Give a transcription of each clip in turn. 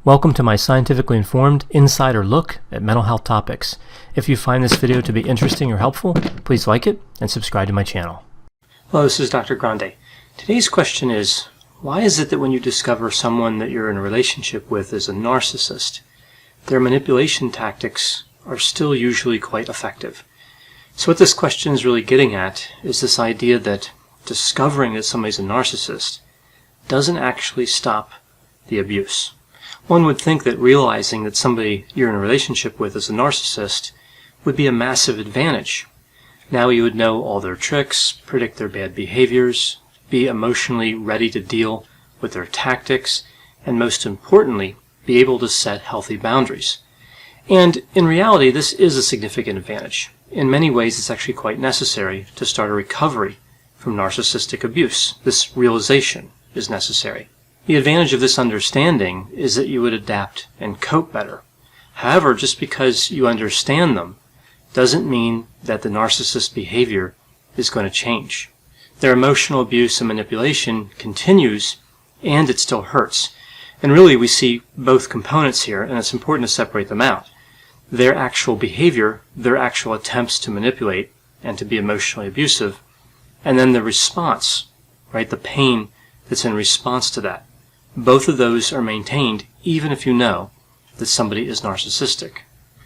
Welcome to my scientifically informed insider look at mental health topics. If you find this video to be interesting or helpful, please like it and subscribe to my channel. Hello, this is Dr. Grande. Today's question is, why is it that when you discover someone that you're in a relationship with is a narcissist, their manipulation tactics are still usually quite effective? So what this question is really getting at is this idea that discovering that somebody's a narcissist doesn't actually stop the abuse. One would think that realizing that somebody you're in a relationship with is a narcissist would be a massive advantage. Now you would know all their tricks, predict their bad behaviors, be emotionally ready to deal with their tactics, and most importantly, be able to set healthy boundaries. And in reality, this is a significant advantage. In many ways, it's actually quite necessary to start a recovery from narcissistic abuse. This realization is necessary. The advantage of this understanding is that you would adapt and cope better. However, just because you understand them doesn't mean that the narcissist behavior is going to change. Their emotional abuse and manipulation continues, and it still hurts. And really, we see both components here, and it's important to separate them out. Their actual behavior, their actual attempts to manipulate and to be emotionally abusive, and then the response, right, the pain that's in response to that. Both of those are maintained even if you know that somebody is narcissistic.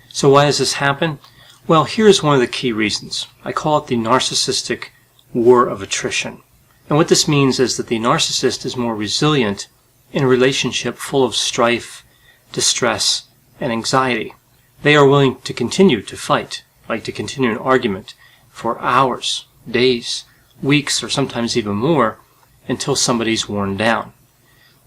So why does this happen? Well, here's one of the key reasons. I call it the narcissistic war of attrition. And what this means is that the narcissist is more resilient in a relationship full of strife, distress, and anxiety. They are willing to continue to fight, like to continue an argument for hours, days, weeks, or sometimes even more until somebody's worn down.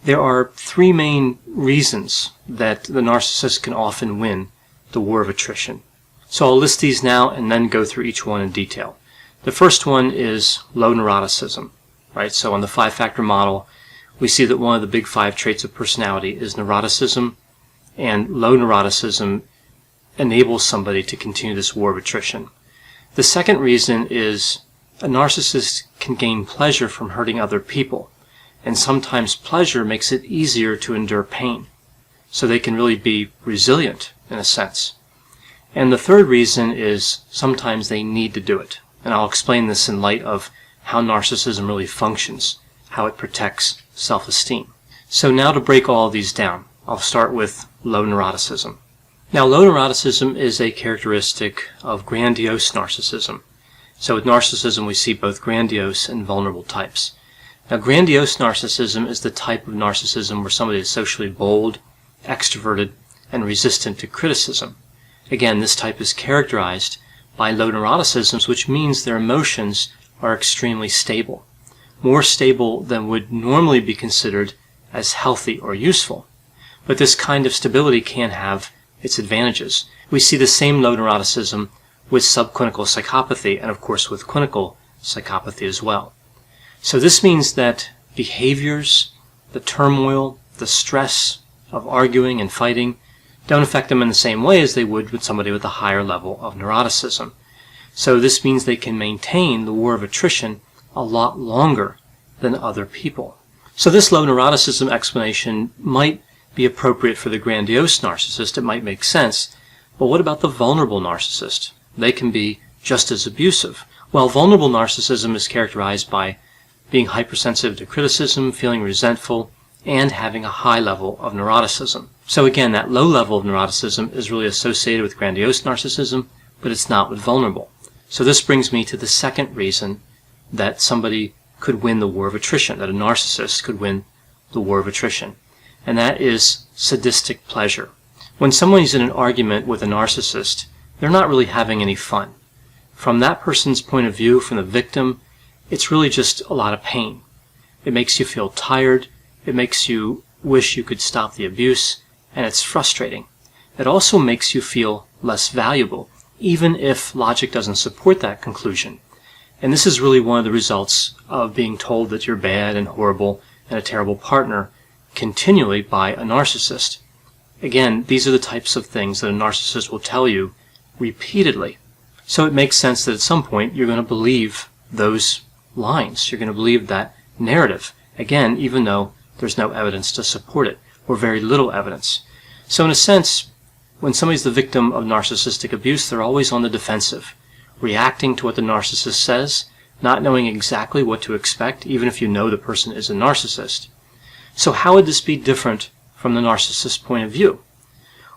There are three main reasons that the narcissist can often win the war of attrition. So I'll list these now and then go through each one in detail. The first one is low neuroticism, right? So on the 5-factor model, we see that one of the big 5 traits of personality is neuroticism, and low neuroticism enables somebody to continue this war of attrition. The second reason is a narcissist can gain pleasure from hurting other people. And sometimes pleasure makes it easier to endure pain. So they can really be resilient in a sense. And the third reason is sometimes they need to do it. And I'll explain this in light of how narcissism really functions, how it protects self-esteem. So now to break all of these down, I'll start with low neuroticism. Now, low neuroticism is a characteristic of grandiose narcissism. So with narcissism, we see both grandiose and vulnerable types. Now, grandiose narcissism is the type of narcissism where somebody is socially bold, extroverted, and resistant to criticism. Again, this type is characterized by low neuroticism, which means their emotions are extremely stable, more stable than would normally be considered as healthy or useful. But this kind of stability can have its advantages. We see the same low neuroticism with subclinical psychopathy and, of course, with clinical psychopathy as well. So this means that behaviors, the turmoil, the stress of arguing and fighting don't affect them in the same way as they would with somebody with a higher level of neuroticism. So this means they can maintain the war of attrition a lot longer than other people. So this low neuroticism explanation might be appropriate for the grandiose narcissist. It might make sense. But what about the vulnerable narcissist? They can be just as abusive. Well, vulnerable narcissism is characterized by being hypersensitive to criticism, feeling resentful, and having a high level of neuroticism. So again, that low level of neuroticism is really associated with grandiose narcissism, but it's not with vulnerable. So this brings me to the second reason that somebody could win the war of attrition, that a narcissist could win the war of attrition, and that is sadistic pleasure. When someone's in an argument with a narcissist, they're not really having any fun. From that person's point of view, from the victim, it's really just a lot of pain. It makes you feel tired. It makes you wish you could stop the abuse, and it's frustrating. It also makes you feel less valuable, even if logic doesn't support that conclusion. And this is really one of the results of being told that you're bad and horrible and a terrible partner continually by a narcissist. Again, these are the types of things that a narcissist will tell you repeatedly. So it makes sense that at some point you're going to believe those lines. You're going to believe that narrative, again, even though there's no evidence to support it. or very little evidence. So in a sense, when somebody's the victim of narcissistic abuse, they're always on the defensive, reacting to what the narcissist says, not knowing exactly what to expect, even if you know the person is a narcissist. So how would this be different from the narcissist's point of view?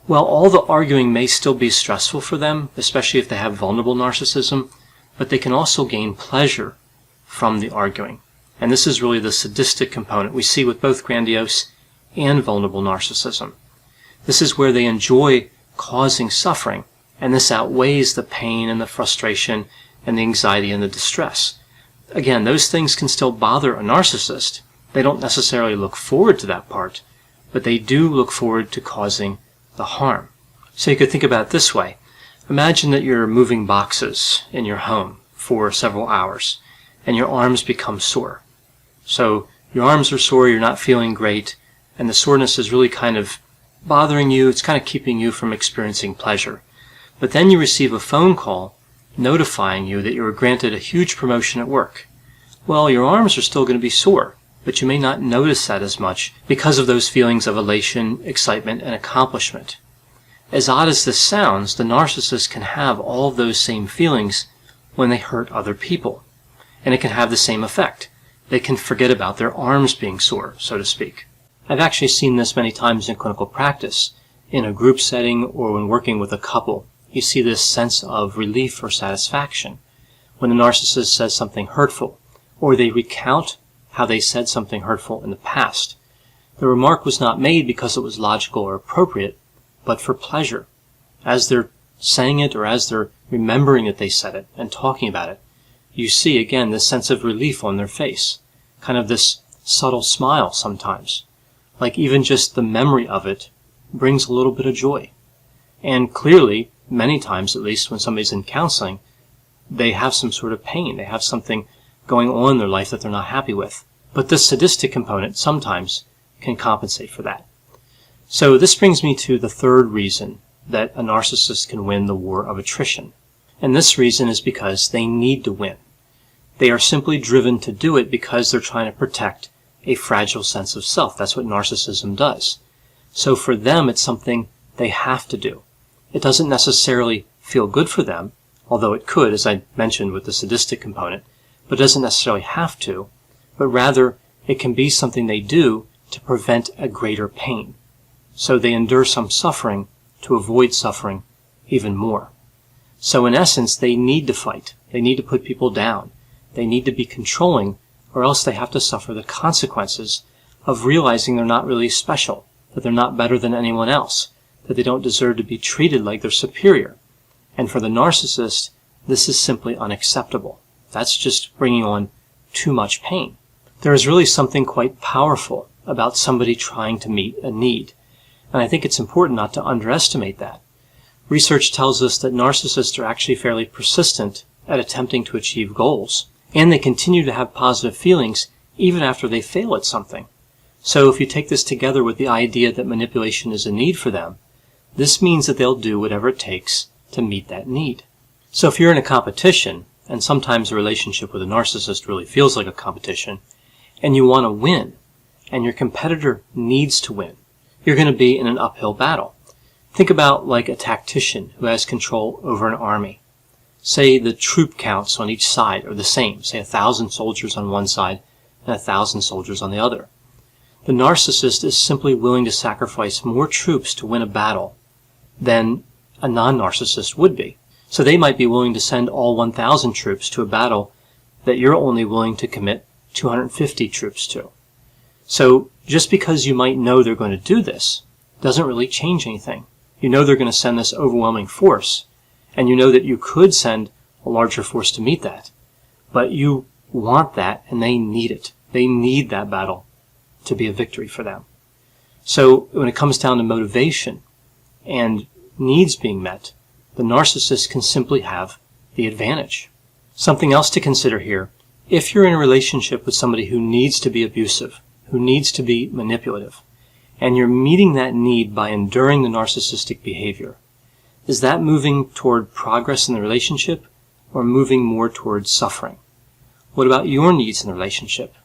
Well, all the arguing may still be stressful for them, especially if they have vulnerable narcissism, but they can also gain pleasure from the arguing. And this is really the sadistic component we see with both grandiose and vulnerable narcissism. This is where they enjoy causing suffering, and this outweighs the pain and the frustration and the anxiety and the distress. Again, those things can still bother a narcissist. They don't necessarily look forward to that part, but they do look forward to causing the harm. So you could think about it this way. Imagine that you're moving boxes in your home for several hours, and your arms become sore. So your arms are sore, you're not feeling great, and the soreness is really kind of bothering you. It's kind of keeping you from experiencing pleasure. But then you receive a phone call notifying you that you were granted a huge promotion at work. Well, your arms are still going to be sore, but you may not notice that as much because of those feelings of elation, excitement, and accomplishment. As odd as this sounds, the narcissist can have all of those same feelings when they hurt other people, and it can have the same effect. They can forget about their arms being sore, so to speak. I've actually seen this many times in clinical practice. In a group setting or when working with a couple, you see this sense of relief or satisfaction when the narcissist says something hurtful, or they recount how they said something hurtful in the past. The remark was not made because it was logical or appropriate, but for pleasure. As they're saying it or as they're remembering that they said it and talking about it, you see again this sense of relief on their face, kind of this subtle smile sometimes. Like even just the memory of it brings a little bit of joy. And clearly, many times at least when somebody's in counseling, they have some sort of pain. They have something going on in their life that they're not happy with. But this sadistic component sometimes can compensate for that. So this brings me to the third reason that a narcissist can win the war of attrition. And this reason is because they need to win. They are simply driven to do it because they're trying to protect a fragile sense of self. That's what narcissism does. So for them, it's something they have to do. It doesn't necessarily feel good for them, although it could, as I mentioned with the sadistic component, but it doesn't necessarily have to, but rather it can be something they do to prevent a greater pain. So they endure some suffering to avoid suffering even more. So in essence, they need to fight. They need to put people down. They need to be controlling, or else they have to suffer the consequences of realizing they're not really special, that they're not better than anyone else, that they don't deserve to be treated like they're superior. And for the narcissist, this is simply unacceptable. That's just bringing on too much pain. There is really something quite powerful about somebody trying to meet a need. And I think it's important not to underestimate that. Research tells us that narcissists are actually fairly persistent at attempting to achieve goals, and they continue to have positive feelings even after they fail at something. So if you take this together with the idea that manipulation is a need for them, this means that they'll do whatever it takes to meet that need. So if you're in a competition, and sometimes a relationship with a narcissist really feels like a competition, and you want to win, and your competitor needs to win, you're going to be in an uphill battle. Think about like a tactician who has control over an army. Say the troop counts on each side are the same, say 1,000 soldiers on one side and 1,000 soldiers on the other. The narcissist is simply willing to sacrifice more troops to win a battle than a non-narcissist would be. So they might be willing to send all 1,000 troops to a battle that you're only willing to commit 250 troops to. So just because you might know they're going to do this doesn't really change anything. You know they're going to send this overwhelming force, and you know that you could send a larger force to meet that. But you want that, and they need it. They need that battle to be a victory for them. So when it comes down to motivation and needs being met, the narcissist can simply have the advantage. Something else to consider here, if you're in a relationship with somebody who needs to be abusive, who needs to be manipulative, and you're meeting that need by enduring the narcissistic behavior, is that moving toward progress in the relationship or moving more towards suffering? What about your needs in the relationship?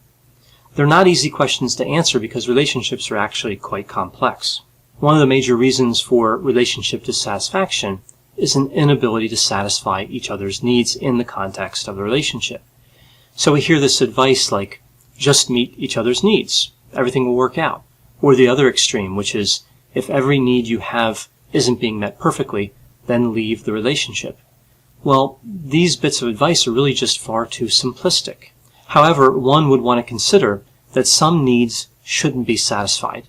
They're not easy questions to answer because relationships are actually quite complex. One of the major reasons for relationship dissatisfaction is an inability to satisfy each other's needs in the context of the relationship. So we hear this advice like, just meet each other's needs, everything will work out. Or the other extreme, which is, if every need you have isn't being met perfectly, then leave the relationship. Well, these bits of advice are really just far too simplistic. However, one would want to consider that some needs shouldn't be satisfied.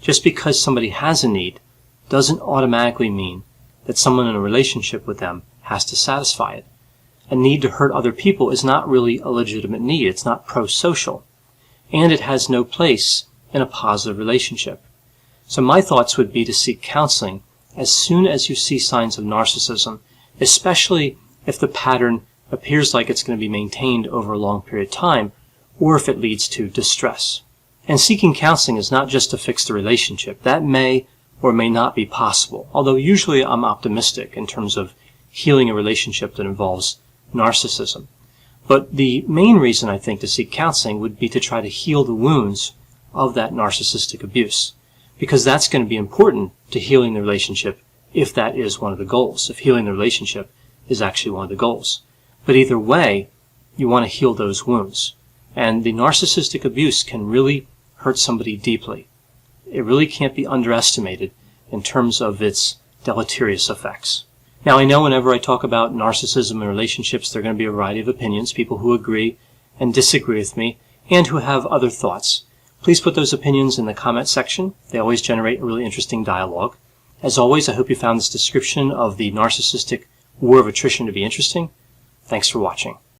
Just because somebody has a need doesn't automatically mean that someone in a relationship with them has to satisfy it. A need to hurt other people is not really a legitimate need. It's not pro-social. And it has no place in a positive relationship. So my thoughts would be to seek counseling as soon as you see signs of narcissism, especially if the pattern appears like it's going to be maintained over a long period of time, or if it leads to distress. And seeking counseling is not just to fix the relationship. That may or may not be possible, although usually I'm optimistic in terms of healing a relationship that involves narcissism. But the main reason I think to seek counseling would be to try to heal the wounds of that narcissistic abuse, because that's going to be important to healing the relationship if that is one of the goals, if healing the relationship is actually one of the goals. But either way, you want to heal those wounds. And the narcissistic abuse can really hurt somebody deeply. It really can't be underestimated in terms of its deleterious effects. Now, I know whenever I talk about narcissism in relationships, there are going to be a variety of opinions, people who agree and disagree with me, and who have other thoughts. Please put those opinions in the comment section. They always generate a really interesting dialogue. As always, I hope you found this description of the narcissistic war of attrition to be interesting. Thanks for watching.